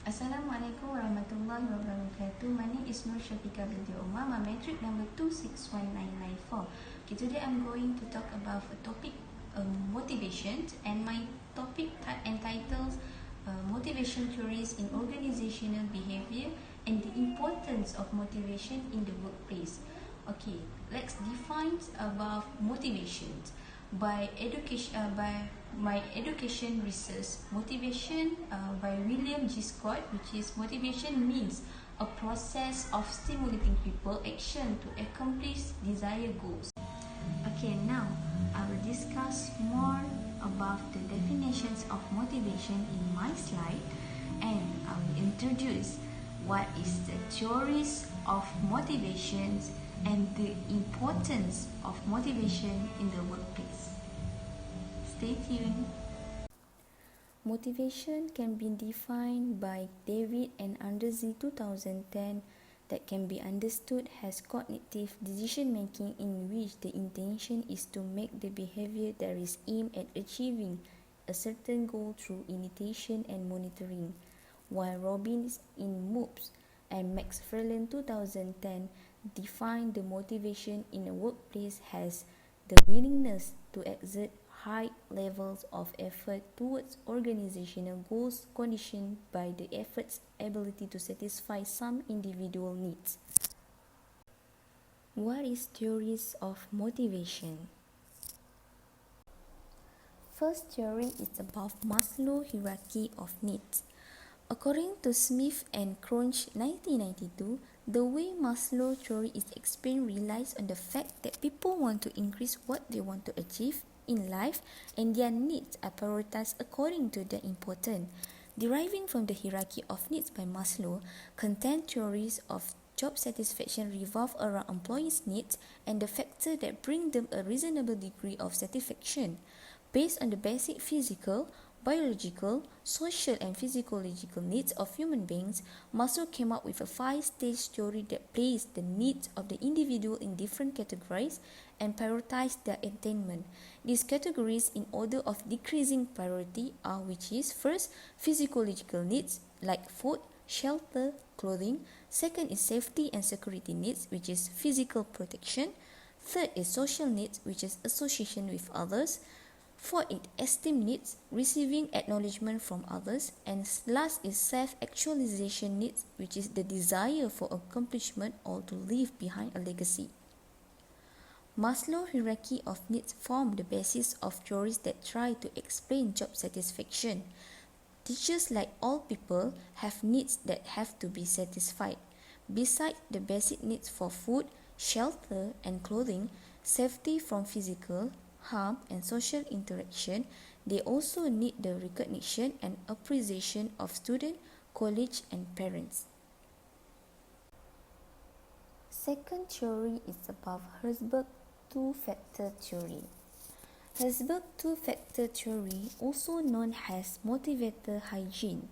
Assalamualaikum warahmatullahi wabarakatuh. My name is Syafiqa binti Umar. My metric number 261994. Okay, today I'm going to talk about a topic motivation, and my topic entitles motivation theories in organizational behavior and the importance of motivation in the workplace. Okay, let's define about motivation. By my education research, motivation by William G. Scott, which is motivation means a process of stimulating people action to accomplish desired goals. Okay, now I will discuss more about the definitions of motivation in my slide, and I will introduce what is the theories of motivations and the importance of motivation in the workplace. Stay tuned. Motivation can be defined by David and Andersey 2010 that can be understood as cognitive decision making in which the intention is to make the behavior that is aimed at achieving a certain goal through imitation and monitoring, while Robbins in MOOPS and McFarlane 2010 define the motivation in a workplace as the willingness to exert high levels of effort towards organizational goals conditioned by the effort's ability to satisfy some individual needs. What is theories of motivation? First theory is about Maslow hierarchy of needs. According to Smith and Cronch 1992, the way Maslow theory is explained relies on the fact that people want to increase what they want to achieve in life, and their needs are prioritized according to their importance. Deriving from the hierarchy of needs by Maslow, content theories of job satisfaction revolve around employees' needs and the factors that bring them a reasonable degree of satisfaction. Based on the basic physical, biological, social and physiological needs of human beings, Maslow came up with a 5-stage theory that placed the needs of the individual in different categories and prioritized their attainment. These categories in order of decreasing priority are, which is first, physiological needs like food, shelter, clothing. Second is safety and security needs, which is physical protection. Third is social needs, which is association with others. Fourth is esteem needs, receiving acknowledgement from others. And last is self-actualization needs, which is the desire for accomplishment or to leave behind a legacy. Maslow's hierarchy of needs form the basis of theories that try to explain job satisfaction. Teachers, like all people, have needs that have to be satisfied. Besides the basic needs for food, shelter, and clothing, safety from physical harm and social interaction, they also need the recognition and appreciation of students, college, and parents. Second theory is about Herzberg two-factor theory. Herzberg two-factor theory, also known as motivator hygiene,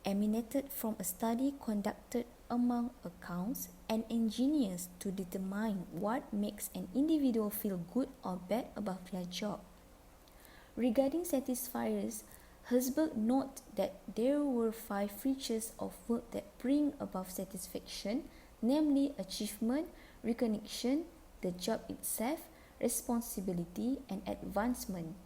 emanated from a study conducted among accountants and engineers to determine what makes an individual feel good or bad about their job. Regarding satisfiers, Herzberg noted that there were 5 features of work that bring about satisfaction, namely achievement, recognition, the job itself, responsibility, and advancement.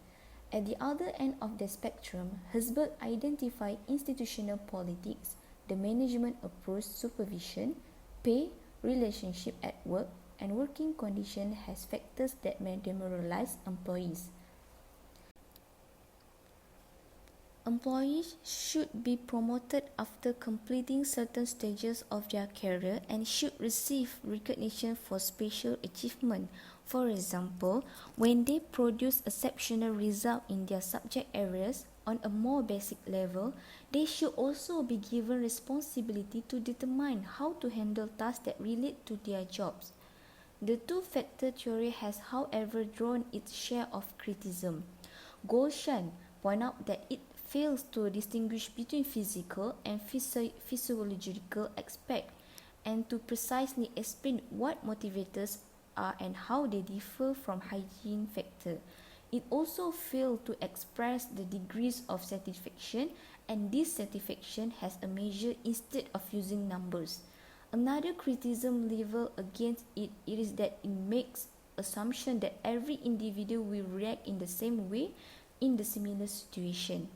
At the other end of the spectrum, Herzberg identified institutional politics, the management approach, supervision, pay, relationship at work, and working conditions as factors that may demoralize employees. Employees should be promoted after completing certain stages of their career and should receive recognition for special achievement. For example, when they produce exceptional results in their subject areas on a more basic level, they should also be given responsibility to determine how to handle tasks that relate to their jobs. The two-factor theory has, however, drawn its share of criticism. Golshan pointed out that it fails to distinguish between physical and physiological aspects and to precisely explain what motivators are and how they differ from hygiene factor. It also failed to express the degrees of satisfaction and dissatisfaction has a measure instead of using numbers. Another criticism leveled against it is that it makes assumption that every individual will react in the same way in the similar situation.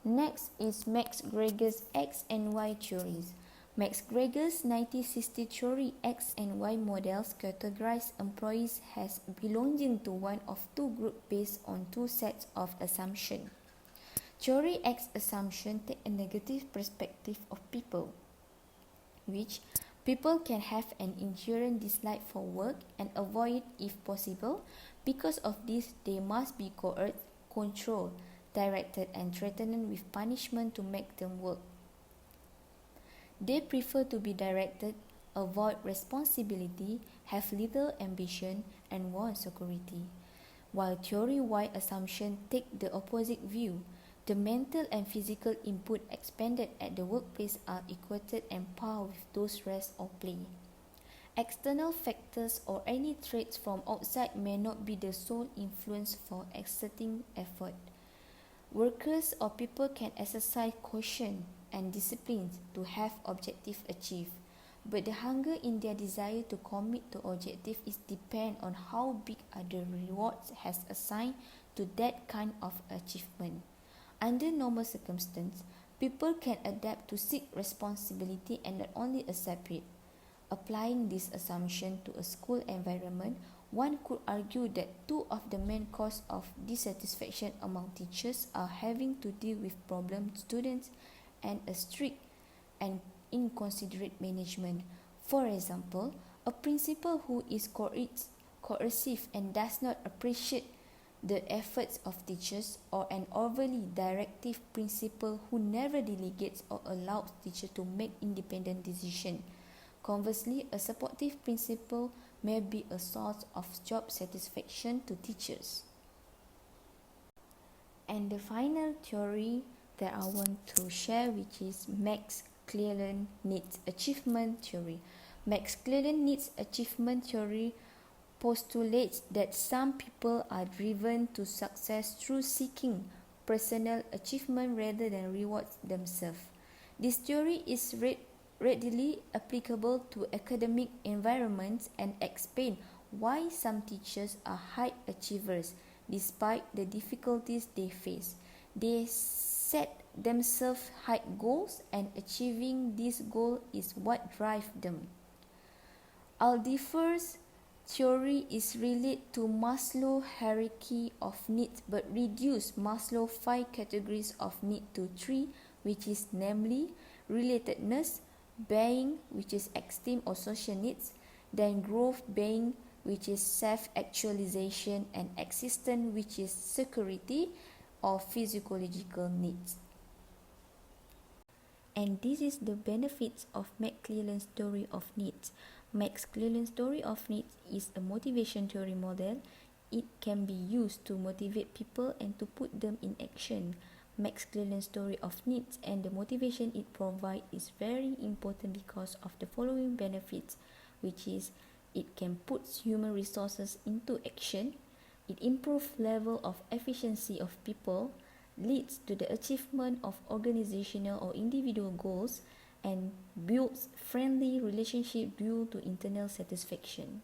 Next is Max Greger's X and Y theories. Max Greger's 1960 theory X and Y models categorize employees as belonging to one of two groups based on two sets of assumptions. Theory X assumption take a negative perspective of people, which people can have an inherent dislike for work and avoid it if possible. Because of this, they must be coerced, controlled, directed and threatened with punishment to make them work. They prefer to be directed, avoid responsibility, have little ambition, and want security. While theory Y assumption take the opposite view, the mental and physical input expended at the workplace are equated and par with those rest or play. External factors or any traits from outside may not be the sole influence for exerting effort. Workers or people can exercise caution and discipline to have objectives achieved, but the hunger in their desire to commit to objective is depend on how big are the rewards has assigned to that kind of achievement. Under normal circumstances, people can adapt to seek responsibility and not only accept it. Applying this assumption to a school environment, one could argue that two of the main causes of dissatisfaction among teachers are having to deal with problem students and a strict and inconsiderate management. For example, a principal who is coercive and does not appreciate the efforts of teachers, or an overly directive principal who never delegates or allows teachers to make independent decisions. Conversely, a supportive principal may be a source of job satisfaction to teachers. And the final theory that I want to share, which is Max Cleland Needs Achievement Theory. Max Cleland Needs Achievement Theory postulates that some people are driven to success through seeking personal achievement rather than rewards themselves. This theory is readily applicable to academic environments and explain why some teachers are high achievers despite the difficulties they face. They set themselves high goals, and achieving this goal is what drives them. Aldifer's theory is related to Maslow's hierarchy of needs but reduce Maslow's 5 categories of need to 3, which is namely relatedness, being, which is esteem or social needs, then growth being, which is self-actualization, and existence, which is security or physiological needs. And this is the benefits of Max Cleland's theory of needs. Max Cleland's theory of needs is a motivation theory model. It can be used to motivate people and to put them in action. Max Cleland's theory of needs and the motivation it provides is very important because of the following benefits, which is it can put human resources into action, it improves level of efficiency of people, leads to the achievement of organizational or individual goals, and builds friendly relationship due to internal satisfaction.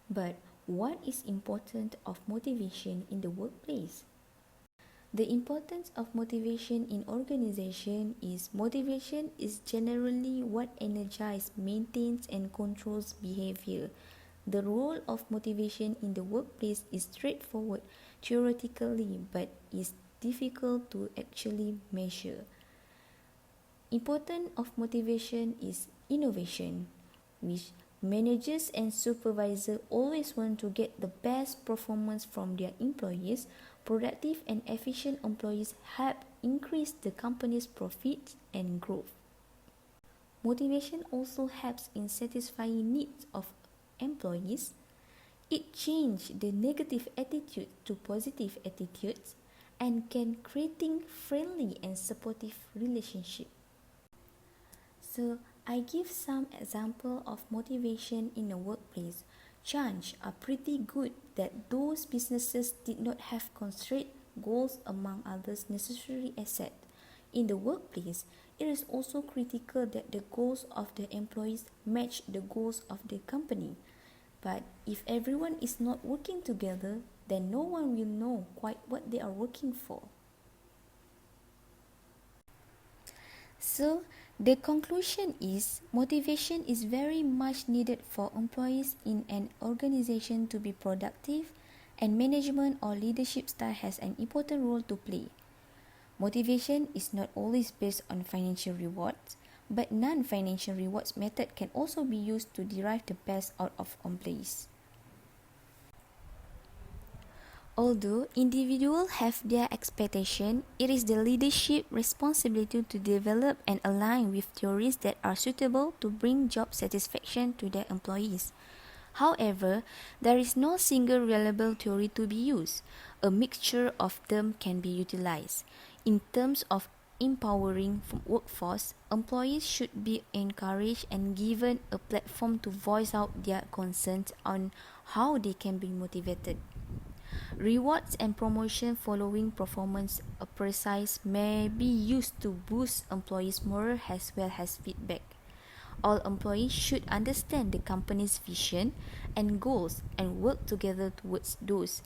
But what is important of motivation in the workplace? The importance of motivation in organization is motivation is generally what energizes, maintains, and controls behavior. The role of motivation in the workplace is straightforward theoretically, but is difficult to actually measure. Importance of motivation is innovation, which managers and supervisors always want to get the best performance from their employees. Productive and efficient employees help increase the company's profits and growth. Motivation also helps in satisfying needs of employees. It changes the negative attitude to positive attitudes and can creating friendly and supportive relationships. So I give some example of motivation in a workplace. Chances are pretty good that those businesses did not have constraints goals among others necessary assets. In the workplace, it is also critical that the goals of the employees match the goals of the company. But if everyone is not working together, then no one will know quite what they are working for. So, the conclusion is motivation is very much needed for employees in an organization to be productive, and management or leadership style has an important role to play. Motivation is not always based on financial rewards, but non-financial rewards method can also be used to derive the best out of employees. Although individuals have their expectation, it is the leadership responsibility to develop and align with theories that are suitable to bring job satisfaction to their employees. However, there is no single reliable theory to be used. A mixture of them can be utilized. In terms of empowering workforce, employees should be encouraged and given a platform to voice out their concerns on how they can be motivated. Rewards and promotion following performance appraisals may be used to boost employees' morale as well as feedback. All employees should understand the company's vision and goals and work together towards those.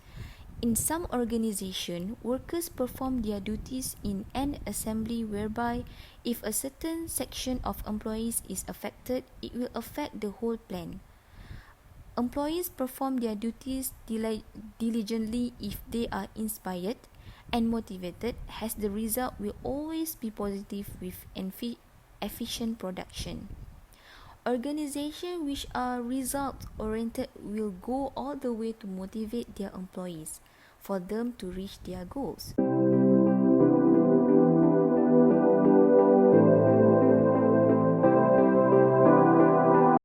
In some organizations, workers perform their duties in an assembly whereby if a certain section of employees is affected, it will affect the whole plan. Employees perform their duties diligently if they are inspired and motivated, as the result will always be positive with efficient production. Organizations which are result-oriented will go all the way to motivate their employees for them to reach their goals.